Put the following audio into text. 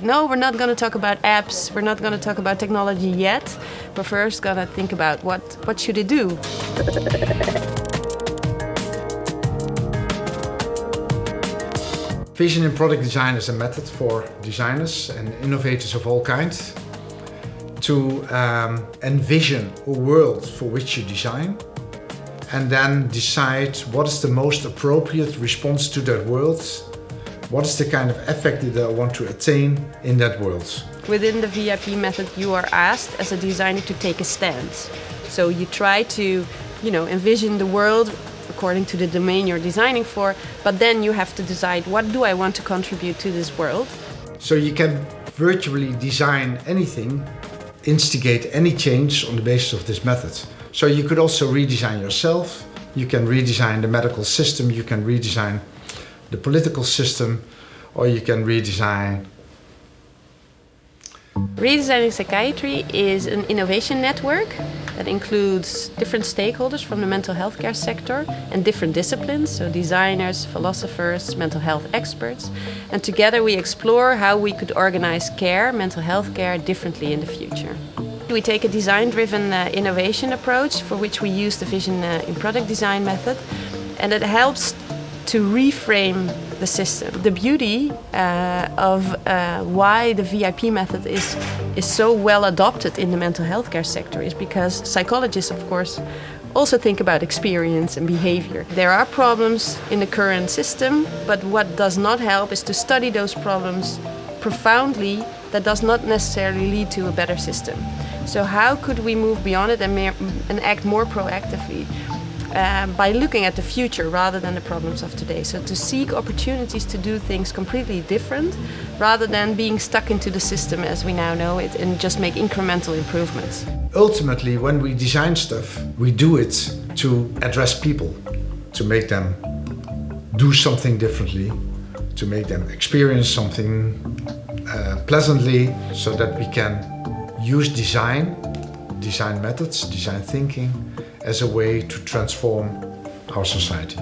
No, we're not going to talk about apps, we're not going to talk about technology yet. We're first going to think about what should it do. Vision in product design is a method for designers and innovators of all kinds to envision a world for which you design and then decide what is the most appropriate response to that world. What is the kind of effect that I want to attain in that world? Within the VIP method, you are asked as a designer to take a stance. So you try to, envision the world according to the domain you're designing for, but then you have to decide, what do I want to contribute to this world? So you can virtually design anything, instigate any change on the basis of this method. So you could also redesign yourself, you can redesign the medical system, you can redesign the political system, or you can redesign. Redesigning Psychiatry is an innovation network that includes different stakeholders from the mental health care sector and different disciplines, so designers, philosophers, mental health experts. And together we explore how we could organize care, mental health care, differently in the future. We take a design-driven innovation approach for which we use the Vision in Product Design method, and it helps to reframe the system. The beauty of why the VIP method is so well adopted in the mental health care sector is because psychologists, of course, also think about experience and behavior. There are problems in the current system, but what does not help is to study those problems profoundly. That does not necessarily lead to a better system. So how could we move beyond it and act more proactively? By looking at the future rather than the problems of today. So to seek opportunities to do things completely different rather than being stuck into the system as we now know it and just make incremental improvements. Ultimately, when we design stuff, we do it to address people, to make them do something differently, to make them experience something pleasantly, so that we can use design methods, design thinking, as a way to transform our society.